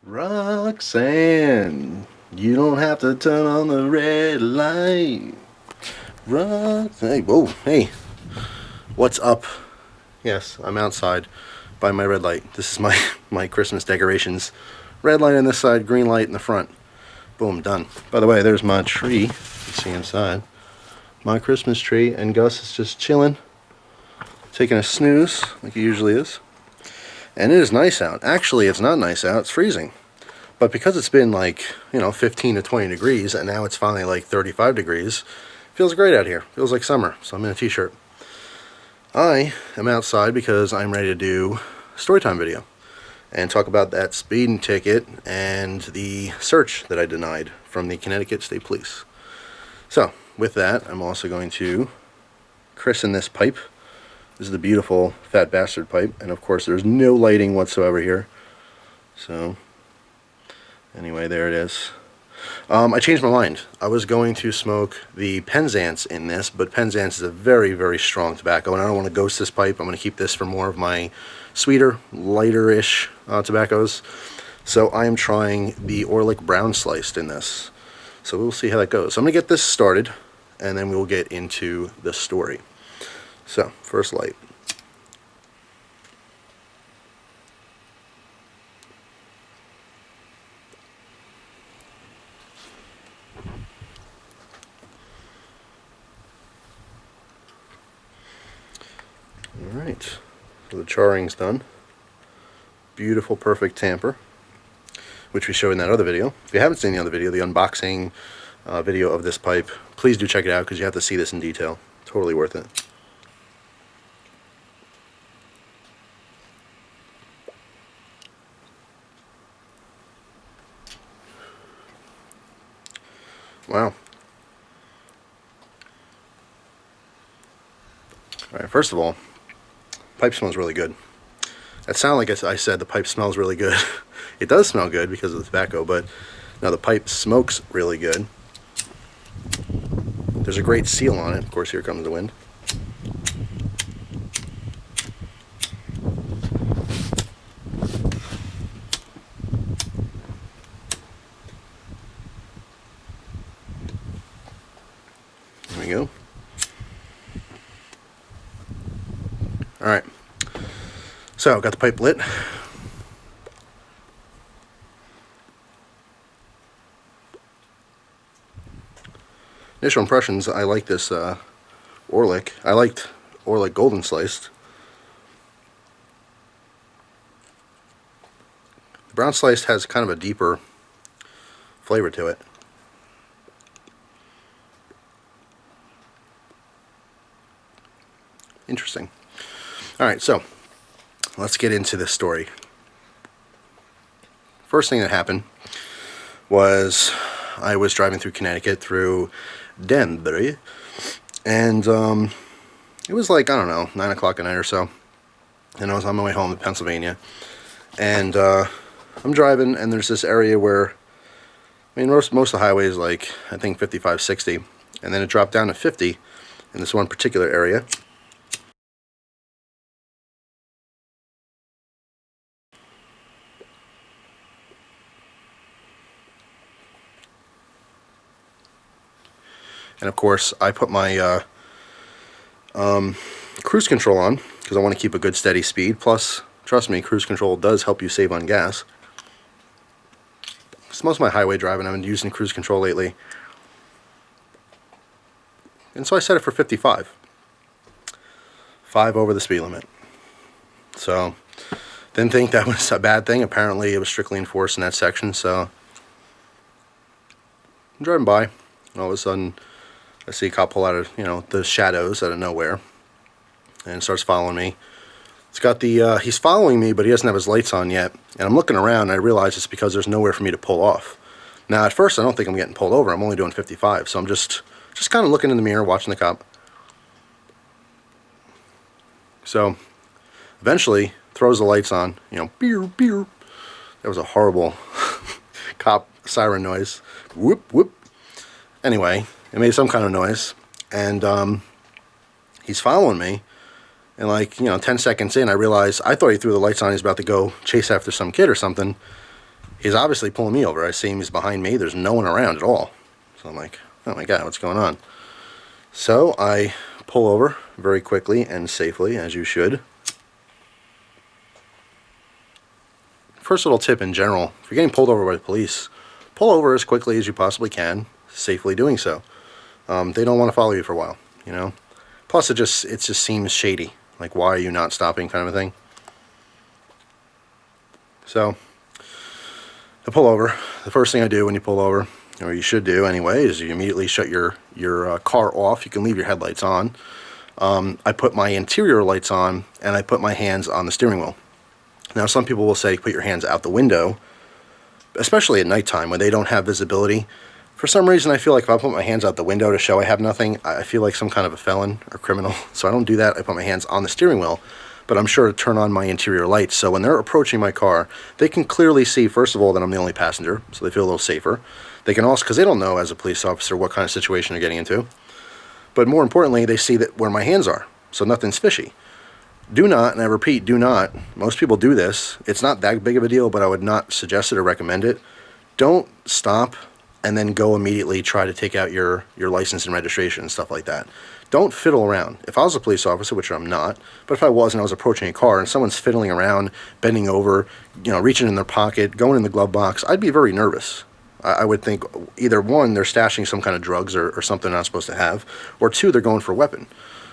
Roxanne, you don't have to turn on the red light. Hey, whoa, hey, what's up? Yes, I'm outside by my red light. This is my, my Christmas decorations. Red light on this side, green light in the front. Boom, done. By the way, there's my tree. You can see inside. My Christmas tree, and Gus is just chilling, taking a snooze like he usually is. And it is nice out. Actually, it's not nice out, it's freezing. But because it's been like, 15 to 20 degrees, and now it's finally like 35 degrees, feels great out here. Feels like summer, so I'm in a t-shirt. I am outside because I'm ready to do a Storytime video and talk about that speeding ticket and the search that I denied from the Connecticut State Police. So, with that, I'm also going to christen this pipe. This is the beautiful Fat Bastard pipe, and of course there's no lighting whatsoever here. So, anyway, there it is. I changed my mind. I was going to smoke the Penzance in this, but Penzance is a very, very strong tobacco, and I don't want to ghost this pipe. I'm going to keep this for more of my sweeter, lighter-ish tobaccos. So I am trying the Orlick Brown Sliced in this. So we'll see how that goes. So I'm going to get this started, and then we'll get into the story. So, first light. Alright, so the charring's done. Beautiful, perfect tamper, which we showed in that other video. If you haven't seen the other video, the unboxing video of this pipe, please do check it out because you have to see this in detail. Totally worth it. Wow. Alright, first of all, pipe smells really good. That sounded like I said the pipe smells really good. It does smell good because of the tobacco, but now the pipe smokes really good. There's a great seal on it. Of course, here comes the wind. There we go. Alright. So, got the pipe lit. Initial impressions, I like this Orlick. I liked Orlick Golden Sliced. The Brown Sliced has kind of a deeper flavor to it. Interesting. Alright, so let's get into this story. First thing that happened was I was driving through Connecticut through Danbury, and it was like, I don't know, 9 o'clock at night or so, and I was on my way home to Pennsylvania, and I'm driving, and there's this area where, I mean, most of the highway is like, I think 55, 60, and then it dropped down to 50 in this one particular area. And of course, I put my cruise control on because I want to keep a good steady speed. Plus, trust me, cruise control does help you save on gas. So most of my highway driving, I've been using cruise control lately. And so I set it for 55. 5 over the speed limit. So, didn't think that was a bad thing. Apparently, it was strictly enforced in that section. So, I'm driving by, and all of a sudden, I see a cop pull out of, the shadows out of nowhere, and starts following me. It's got the, he's following me, but he doesn't have his lights on yet. And I'm looking around, and I realize it's because there's nowhere for me to pull off. Now, at first, I don't think I'm getting pulled over. I'm only doing 55, so I'm just kind of looking in the mirror, watching the cop. So, eventually, throws the lights on, beer, beer. That was a horrible cop siren noise. Whoop, whoop. Anyway, it made some kind of noise, and he's following me, and like, 10 seconds in, I realized, I thought he threw the lights on, he's about to go chase after some kid or something, He's obviously pulling me over. I see him, he's behind me. There's no one around at all. So I'm like, oh my God, what's going on? So I pull over very quickly and safely, as you should. First little tip in general, if you're getting pulled over by the police, pull over as quickly as you possibly can, safely doing so. They don't want to follow you for a while, you know. Plus, it just seems shady. Like, why are you not stopping, kind of a thing. So I pull over. The first thing I do when you pull over, or you should do anyway, is you immediately shut your car off. You can leave your headlights on. I put my interior lights on, and I put my hands on the steering wheel. Now, some people will say put your hands out the window, especially at nighttime when they don't have visibility. For some reason, I feel like if I put my hands out the window to show I have nothing, I feel like some kind of a felon or criminal. So I don't do that. I put my hands on the steering wheel, but I'm sure to turn on my interior lights. So when they're approaching my car, they can clearly see, first of all, that I'm the only passenger, so they feel a little safer. They can also, because they don't know as a police officer what kind of situation they're getting into. But more importantly, they see that where my hands are, so nothing's fishy. Do not, and I repeat, do not, most people do this, it's not that big of a deal, but I would not suggest it or recommend it. Don't stop and then go immediately try to take out your license and registration and stuff like that. Don't fiddle around. If I was a police officer, which I'm not, but if I was and I was approaching a car and someone's fiddling around, bending over, you know, reaching in their pocket, going in the glove box, I'd be very nervous. I would think either one, they're stashing some kind of drugs or something they're not supposed to have, or two, they're going for a weapon.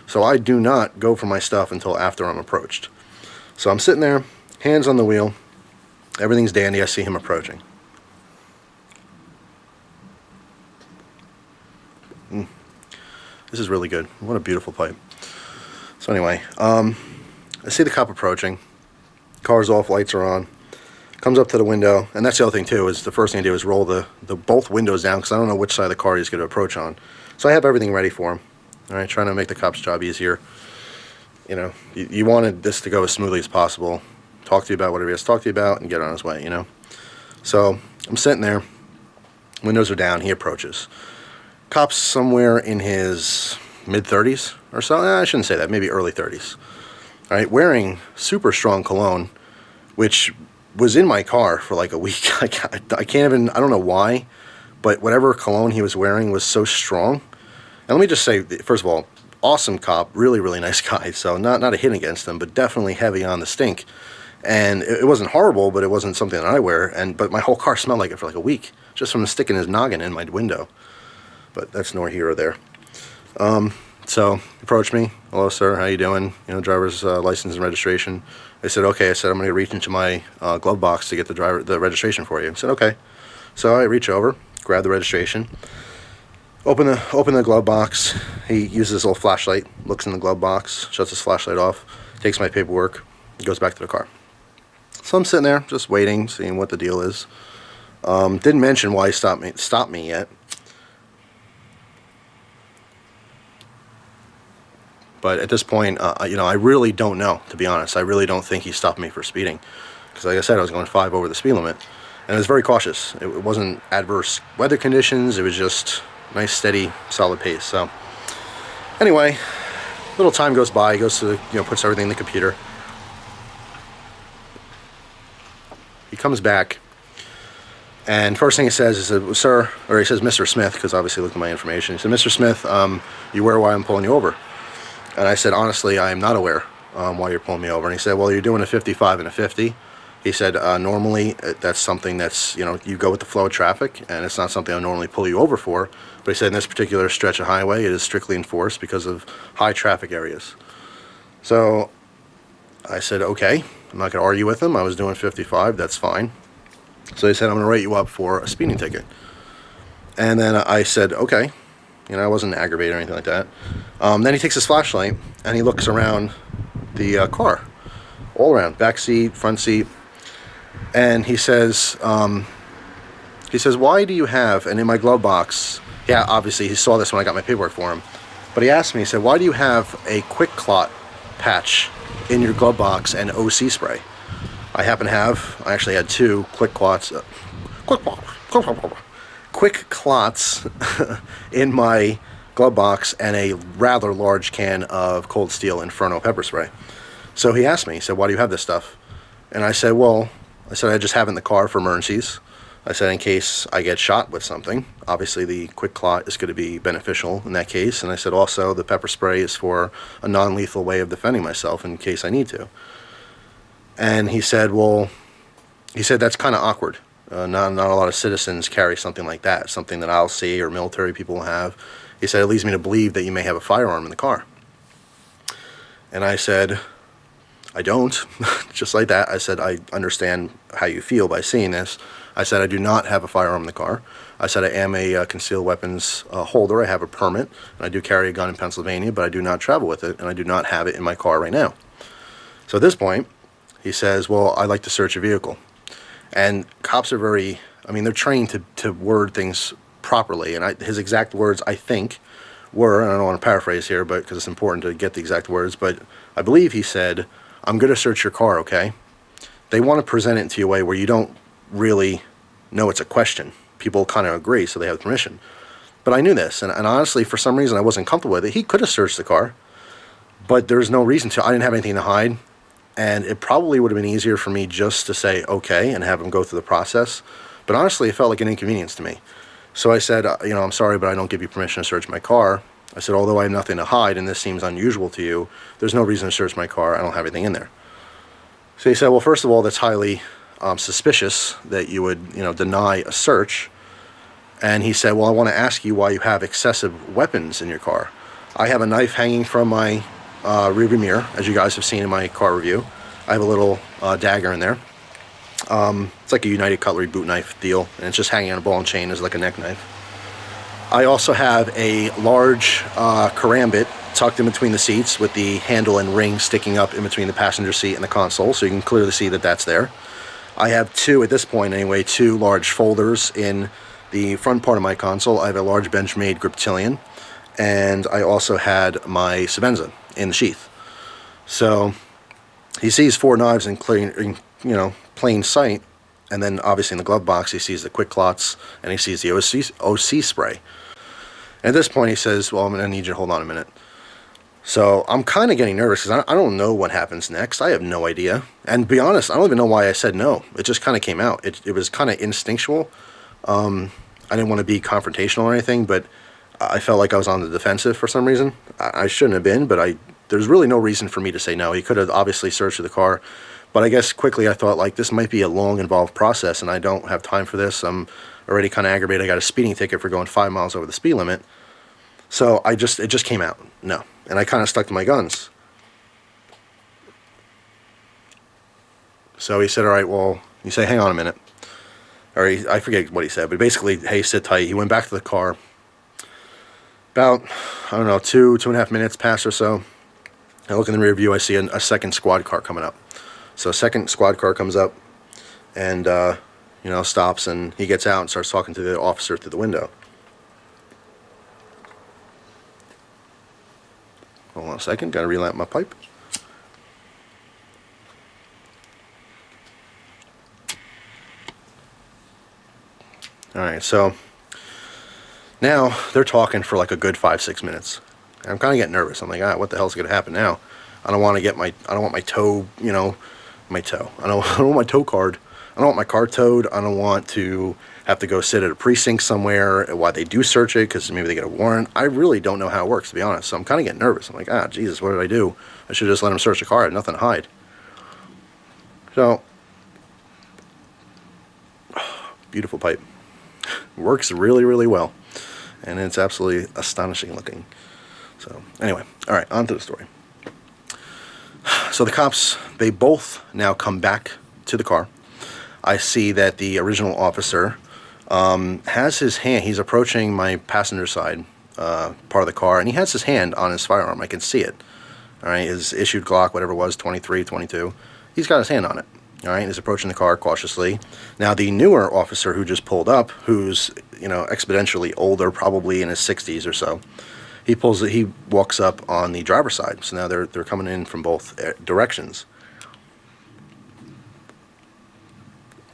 So I do not go for my stuff until after I'm approached. So I'm sitting there, hands on the wheel, everything's dandy, I see him approaching. This is really good. What a beautiful pipe. So anyway, I see the cop approaching, car's off, lights are on, comes up to the window, and that's the other thing too, is the first thing I do is roll the both windows down, because I don't know which side of the car he's going to approach on. So I have everything ready for him. All right, trying to make the cop's job easier. You know, you wanted this to go as smoothly as possible. Talk to you about whatever he has to talk to you about and get on his way, you know. So I'm sitting there, windows are down, he approaches. Cop's somewhere in his mid-30s or so. I shouldn't say that, maybe early 30s. All right, wearing super strong cologne, which was in my car for like a week. I can't even, I don't know why, but whatever cologne he was wearing was so strong. And let me just say, first of all, awesome cop, really, really nice guy. So not a hit against him, but definitely heavy on the stink. And it wasn't horrible, but it wasn't something that I wear. But my whole car smelled like it for like a week, just from sticking his noggin in my window. But that's nor here or there. So he approached me. Hello, sir. How you doing? You know, driver's license and registration. I said, okay. I said, I'm going to reach into my glove box to get the registration for you. I said, okay. So I reach over, grab the registration. Open the glove box. He uses his little flashlight, looks in the glove box, shuts his flashlight off, takes my paperwork, goes back to the car. So I'm sitting there, just waiting, seeing what the deal is. Didn't mention why he stopped me yet. But at this point, you know, I really don't know, to be honest. I really don't think he stopped me for speeding. Because like I said, I was going 5 over the speed limit. And I was very cautious. It wasn't adverse weather conditions. It was just nice, steady, solid pace. So anyway, little time goes by. He goes to, you know, puts everything in the computer. He comes back, and first thing he says is, sir, or he says, Mr. Smith, because obviously he looked at my information. He said, Mr. Smith, you aware why I'm pulling you over? And I said, honestly, I am not aware why you're pulling me over. And he said, well, you're doing a 55 and a 50. He said, normally that's something that's, you know, you go with the flow of traffic, and it's not something I normally pull you over for. But he said in this particular stretch of highway, it is strictly enforced because of high traffic areas. So I said, okay, I'm not going to argue with him. I was doing 55, that's fine. So he said, I'm going to write you up for a speeding ticket. And then I said, okay. You know, I wasn't aggravated or anything like that. Then he takes his flashlight, and he looks around the car, all around, back seat, front seat. And he says, why do you have, and in my glove box, yeah, obviously he saw this when I got my paperwork for him, but he asked me, he said, why do you have a quick clot patch in your glove box and OC spray? I happen to have, I actually had 2 quick clots in my glove box and a rather large can of Cold Steel Inferno pepper spray. So he asked me, he said, why do you have this stuff? And I said, I just have it in the car for emergencies. I said, in case I get shot with something, obviously the quick clot is going to be beneficial in that case. And I said, also, the pepper spray is for a non-lethal way of defending myself in case I need to. And he said, well, that's kind of awkward. Not a lot of citizens carry something like that, something that I'll see or military people have. He said, it leads me to believe that you may have a firearm in the car. And I said, I don't. Just like that. I said, I understand how you feel by seeing this. I said, I do not have a firearm in the car. I said, I am a concealed weapons holder. I have a permit, and I do carry a gun in Pennsylvania, but I do not travel with it, and I do not have it in my car right now. So at this point, he says, well, I'd like to search your vehicle. And cops are they're trained to word things properly. And his exact words, I think, were, and I don't want to paraphrase here, but because it's important to get the exact words, but I believe he said, I'm going to search your car, okay? They want to present it to you a way where you don't really know it's a question. People kind of agree, so they have permission. But I knew this, and honestly, for some reason, I wasn't comfortable with it. He could have searched the car, but there's no reason to. I didn't have anything to hide, and it probably would have been easier for me just to say okay and have him go through the process. But honestly, it felt like an inconvenience to me. So I said, I'm sorry, but I don't give you permission to search my car. I said, although I have nothing to hide, and this seems unusual to you, there's no reason to search my car. I don't have anything in there. So he said, well, first of all, that's highly suspicious that you would, deny a search. And he said, well, I want to ask you why you have excessive weapons in your car. I have a knife hanging from my rearview mirror, as you guys have seen in my car review. I have a little dagger in there. It's like a United Cutlery boot knife deal, and it's just hanging on a ball and chain as like a neck knife. I also have a large karambit tucked in between the seats with the handle and ring sticking up in between the passenger seat and the console, so you can clearly see that that's there. I have at this point anyway, two large folders in the front part of my console. I have a large Benchmade Griptilian, and I also had my Sebenza in the sheath. So he sees 4 knives in plain sight, and then obviously in the glove box he sees the quick clots and he sees the OC spray. And at this point he says, well, I'm going to need you to hold on a minute. So I'm kind of getting nervous because I don't know what happens next. I have no idea. And to be honest, I don't even know why I said no. It just kind of came out. It was kind of instinctual. I didn't want to be confrontational or anything, but I felt like I was on the defensive for some reason. I shouldn't have been, but there's really no reason for me to say no. He could have obviously searched the car. But I guess quickly I thought, like, this might be a long, involved process, and I don't have time for this. I'm already kind of aggravated. I got a speeding ticket for going 5 miles over the speed limit. So it just came out, no. And I kind of stuck to my guns. So he said, all right, well, you say, hang on a minute. Or I forget what he said, but basically, hey, sit tight. He went back to the car. About, 2.5 minutes passed or so. I look in the rear view, I see a second squad car coming up. So a second squad car comes up and, stops, and he gets out and starts talking to the officer through the window. Hold on a second, got to relamp my pipe. Alright, so now they're talking for like a good 5-6 minutes. And I'm kind of getting nervous. I'm like, what the hell's going to happen now? I don't want my tow, my tow. I don't want my tow card. I don't want my car towed. I don't want to have to go sit at a precinct somewhere while they do search it because maybe they get a warrant. I really don't know how it works, to be honest. So I'm kind of getting nervous. I'm like, Jesus, what did I do? I should just let them search the car. I had nothing to hide. So, beautiful pipe. Works really, really well. And it's absolutely astonishing looking. So, anyway, all right, on to the story. So the cops, they both now come back to the car. I see that the original officer has his hand, he's approaching my passenger side part of the car, and he has his hand on his firearm. I can see it. All right, his issued Glock, whatever it was, 23, 22. He's got his hand on it. All right, he's approaching the car cautiously. Now, the newer officer who just pulled up, who's, exponentially older, probably in his 60s or so, he walks up on the driver's side. So now they're coming in from both directions.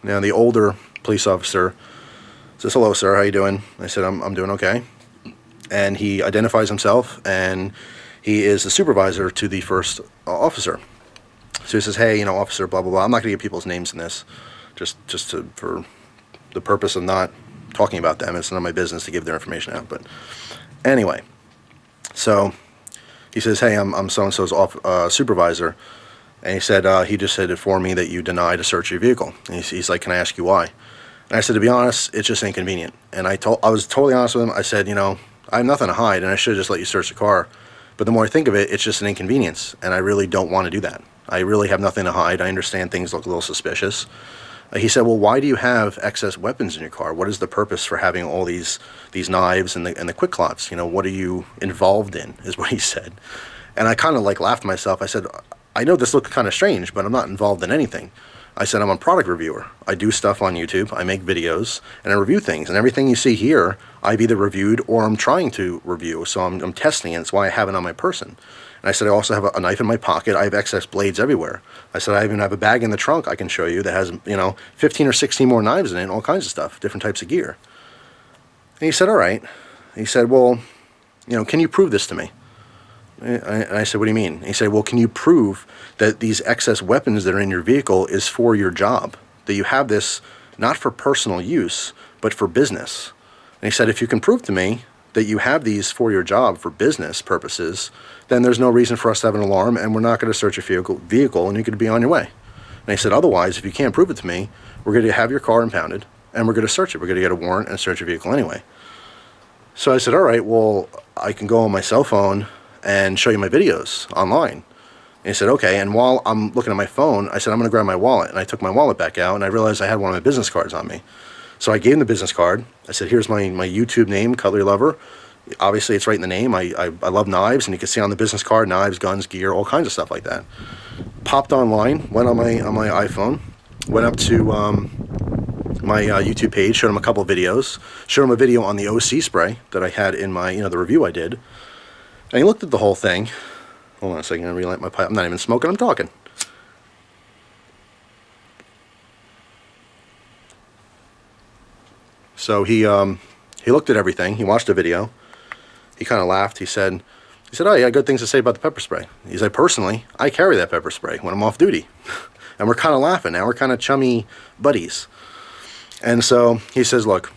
Now, the older police officer says, hello, sir, how you doing? I said, I'm doing okay. And he identifies himself, and he is the supervisor to the first officer. So he says, hey, officer, blah, blah, blah. I'm not going to give people's names in this, just for the purpose of not talking about them. It's none of my business to give their information out. But anyway, so he says, hey, I'm so-and-so's supervisor. And he said, he just said inform me that you denied a search of your vehicle. And he's like, can I ask you why? And I said, to be honest, it's just inconvenient. And I was totally honest with him. I said, I have nothing to hide, and I should have just let you search the car. But the more I think of it, it's just an inconvenience, and I really don't want to do that. I really have nothing to hide. I understand things look a little suspicious. He said, well, why do you have excess weapons in your car? What is the purpose for having all these knives and the quick clots? What are you involved in, is what he said. And I kind of laughed to myself. I said, I know this looks kind of strange, but I'm not involved in anything. I said, I'm a product reviewer. I do stuff on YouTube. I make videos, and I review things. And everything you see here, I've either reviewed or I'm trying to review. So I'm testing it. It's why I have it on my person. And I said, I also have a knife in my pocket. I have excess blades everywhere. I said, I even have a bag in the trunk I can show you that has, 15 or 16 more knives in it and all kinds of stuff, different types of gear. And he said, all right. He said, well, can you prove this to me? And I said, what do you mean? And he said, well, can you prove that these excess weapons that are in your vehicle is for your job? That you have this not for personal use, but for business? And he said, if you can prove to me that you have these for your job for business purposes, then there's no reason for us to have an alarm, and we're not going to search your vehicle, and you could be on your way. And he said, otherwise, if you can't prove it to me, we're going to have your car impounded, and we're going to search it. We're going to get a warrant and search your vehicle anyway. So I said, all right, well, I can go on my cell phone and show you my videos online. And he said, okay. And while I'm looking at my phone, I said, I'm going to grab my wallet. And I took my wallet back out, and I realized I had one of my business cards on me. So I gave him the business card. I said, here's my YouTube name, cutlerylover. Obviously, it's right in the name. I love knives, and you can see on the business card, knives, guns, gear, all kinds of stuff like that. Popped online, went on my iPhone, went up to my YouTube page, showed him a couple of videos, showed him a video on the OC spray that I had in my, the review I did. And he looked at the whole thing. Hold on a second, I'm going to relight my pipe. I'm not even smoking, I'm talking. So he looked at everything. He watched the video. He kind of laughed. He said, oh, yeah, good things to say about the pepper spray. He said, personally, I carry that pepper spray when I'm off duty. And we're kind of laughing now. We're kind of chummy buddies. And so he says, look,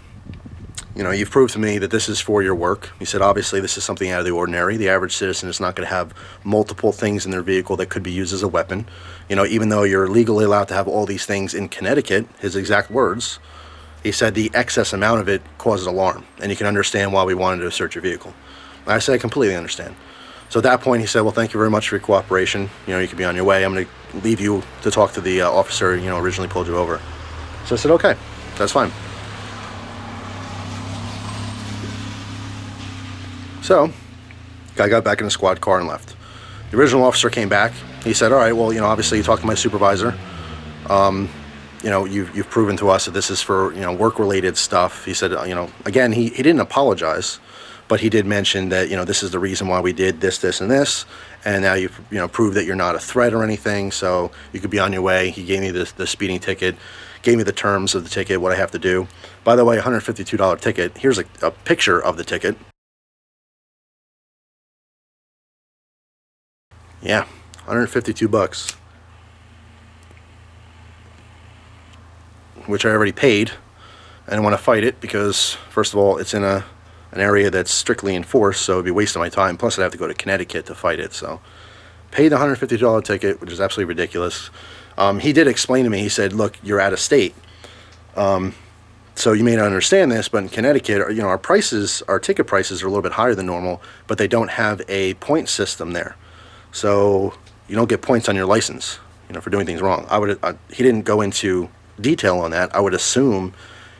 you've proved to me that this is for your work. He said, obviously, this is something out of the ordinary. The average citizen is not going to have multiple things in their vehicle that could be used as a weapon. Even though you're legally allowed to have all these things in Connecticut, his exact words, he said the excess amount of it causes alarm. And you can understand why we wanted to search your vehicle. And I said, I completely understand. So at that point, he said, well, thank you very much for your cooperation. You can be on your way. I'm going to leave you to talk to the officer, originally pulled you over. So I said, okay, that's fine. So, guy got back in the squad car and left. The original officer came back. He said, all right, well, obviously you talked to my supervisor. You've proven to us that this is for, work-related stuff. He said, again, he didn't apologize, but he did mention that, this is the reason why we did this, this, and this. And now you've, proved that you're not a threat or anything, so you could be on your way. He gave me the speeding ticket, gave me the terms of the ticket, what I have to do. By the way, $152 ticket. Here's a picture of the ticket. Yeah, $152, which I already paid. I didn't want to fight it because, first of all, it's in an area that's strictly enforced, so it'd be wasting my time. Plus, I'd have to go to Connecticut to fight it. So, paid the $150 ticket, which is absolutely ridiculous. He did explain to me. He said, "Look, you're out of state, so you may not understand this, but in Connecticut, our prices, our ticket prices, are a little bit higher than normal, but they don't have a point system there." So you don't get points on your license, for doing things wrong. He didn't go into detail on that. I would assume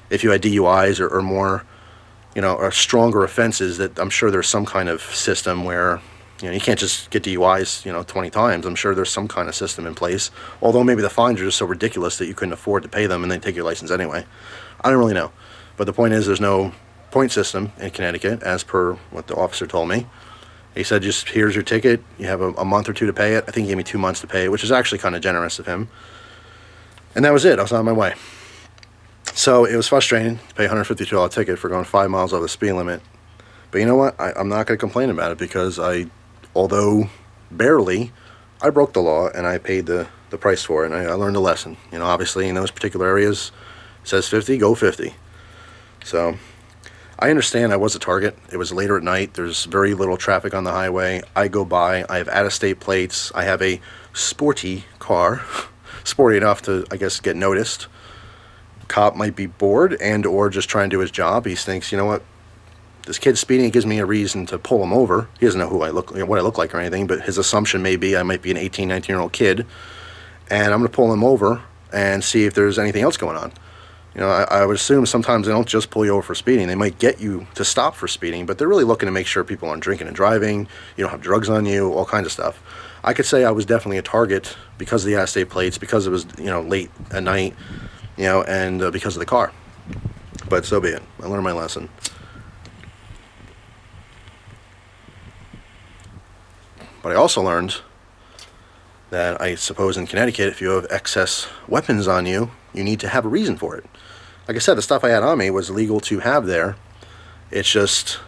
if you had DUIs or more, or stronger offenses, that I'm sure there's some kind of system where, you can't just get DUIs, 20 times. I'm sure there's some kind of system in place. Although maybe the fines are just so ridiculous that you couldn't afford to pay them and they take your license anyway. I don't really know. But the point is, there's no point system in Connecticut, as per what the officer told me. He said, just here's your ticket. You have a month or two to pay it. I think he gave me 2 months to pay it, which is actually kind of generous of him. And that was it. I was on my way. So it was frustrating to pay a $152 ticket for going 5 miles over the speed limit. But you know what? I'm not going to complain about it because although barely, I broke the law and I paid the price for it. And I learned a lesson. Obviously in those particular areas, says 50, go 50. So I understand I was a target. It was later at night. There's very little traffic on the highway. I go by. I have out-of-state plates. I have a sporty car, sporty enough to, I guess, get noticed. Cop might be bored and or just trying to do his job. He thinks, you know what, this kid's speeding. It gives me a reason to pull him over. He doesn't know who I look, what I look like or anything, but his assumption may be I might be an 18, 19-year-old kid, and I'm going to pull him over and see if there's anything else going on. You know, I would assume sometimes they don't just pull you over for speeding. They might get you to stop for speeding, but they're really looking to make sure people aren't drinking and driving, you don't have drugs on you, all kinds of stuff. I could say I was definitely a target because of the out-of-state plates, because it was, you know, late at night, you know, and because of the car. But so be it. I learned my lesson. But I also learned that I suppose in Connecticut, if you have excess weapons on you, you need to have a reason for it. Like I said, the stuff I had on me was legal to have there. It's just,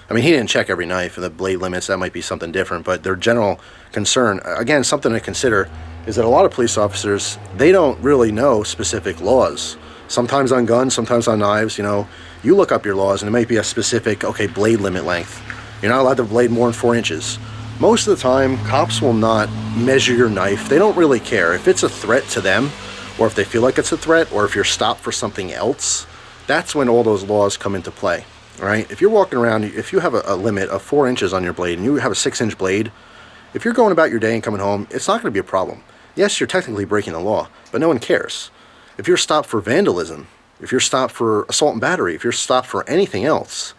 I mean, he didn't check every knife and the blade limits. That might be something different. But their general concern, again, something to consider, is that a lot of police officers, they don't really know specific laws. Sometimes on guns, sometimes on knives, you know, you look up your laws and it might be a specific, okay, blade limit length. You're not allowed to blade more than 4 inches. Most of the time, cops will not measure your knife. They don't really care. If it's a threat to them, or if they feel like it's a threat, or if you're stopped for something else, that's when all those laws come into play, all right? If you're walking around, if you have a limit of 4 inches on your blade, and you have a 6-inch blade, if you're going about your day and coming home, it's not going to be a problem. Yes, you're technically breaking the law, but no one cares. If you're stopped for vandalism, if you're stopped for assault and battery, if you're stopped for anything else,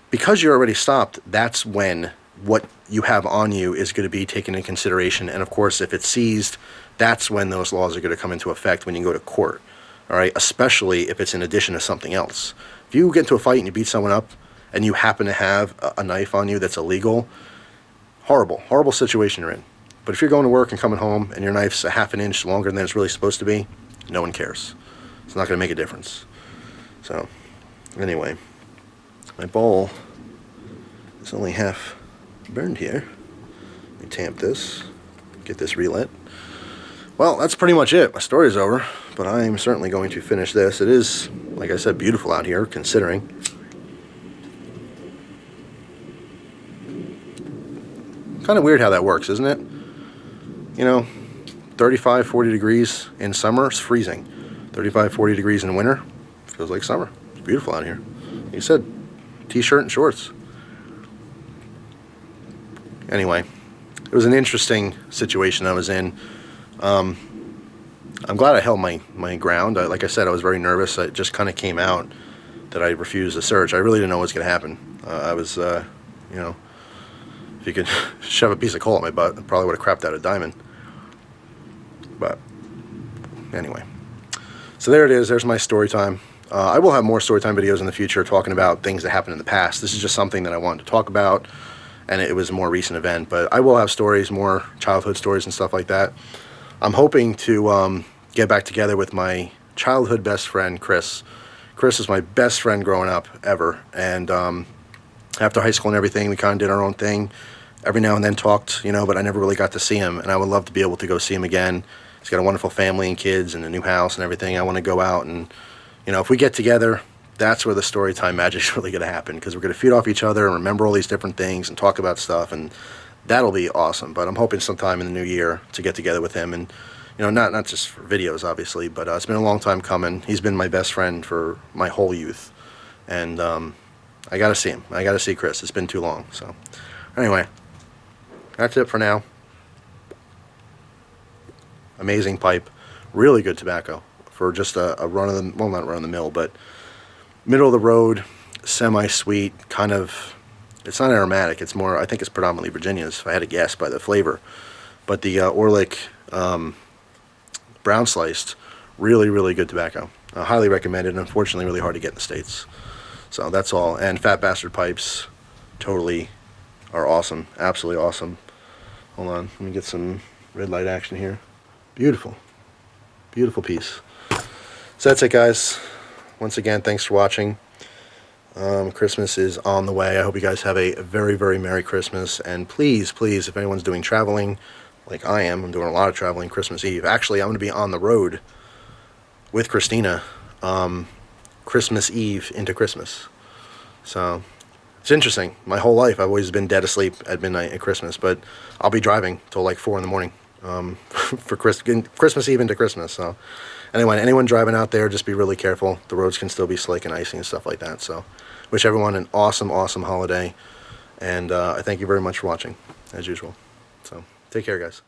because you're already stopped, that's when what you have on you is going to be taken into consideration. And of course, if it's seized, that's when those laws are going to come into effect when you go to court, all right? Especially if it's in addition to something else. If you get into a fight and you beat someone up and you happen to have a knife on you that's illegal, horrible situation you're in. But if you're going to work and coming home and your knife's a half an inch longer than it's really supposed to be, no one cares. It's not going to make a difference. So, anyway, my bowl is only half burned here. Let me tamp this, get this relit. Well, that's pretty much it. My story's over, but I'm certainly going to finish this. It is, like I said, beautiful out here, considering. Kind of weird how that works, isn't it? You know, 35, 40 degrees in summer, it's freezing. 35, 40 degrees in winter, feels like summer. It's beautiful out here. Like you said, t-shirt and shorts. Anyway, it was an interesting situation I was in. I'm glad I held my ground. Like I said, I was very nervous. It just kind of came out that I refused to search. I really didn't know what was going to happen. I was, you know, if you could shove a piece of coal in my butt, I probably would have crapped out a diamond. But anyway, so there it is. There's my story time. I will have more story time videos in the future talking about things that happened in the past. This is just something that I wanted to talk about, and it was a more recent event. But I will have stories, more childhood stories and stuff like that. I'm hoping to get back together with my childhood best friend, Chris. Chris is my best friend growing up ever. And after high school and everything, we kind of did our own thing. Every now and then talked, you know, but I never really got to see him. And I would love to be able to go see him again. He's got a wonderful family and kids and a new house and everything. I want to go out and, you know, if we get together, that's where the story time magic's really going to happen, because we're going to feed off each other and remember all these different things and talk about stuff, and that'll be awesome. But I'm hoping sometime in the new year to get together with him, and, you know, not just for videos, obviously, but it's been a long time coming. He's been my best friend for my whole youth, and I got to see him. I got to see Chris. It's been too long. So anyway, that's it for now. Amazing pipe, really good tobacco for just a run of the, well, not run of the mill, but middle of the road, semi-sweet, kind of. It's not aromatic. It's more, I think it's predominantly Virginia's, if I had to guess by the flavor. But the Orlick brown sliced, really, really good tobacco. Highly recommended, and unfortunately really hard to get in the States. So that's all. And Fat Bastard pipes totally are awesome. Absolutely awesome. Hold on, let me get some red light action here. Beautiful. Beautiful piece. So that's it, guys. Once again, thanks for watching. Christmas is on the way. I hope you guys have a very, very Merry Christmas. And please, please, if anyone's doing traveling, like I am, I'm doing a lot of traveling Christmas Eve. Actually, I'm going to be on the road with Christina, Christmas Eve into Christmas. So it's interesting. My whole life I've always been dead asleep at midnight at Christmas, but I'll be driving till like 4 in the morning for Christmas Eve into Christmas. So anyway, anyone driving out there, just be really careful. The roads can still be slick and icy and stuff like that. So wish everyone an awesome, awesome holiday. And I thank you very much for watching, as usual. So take care, guys.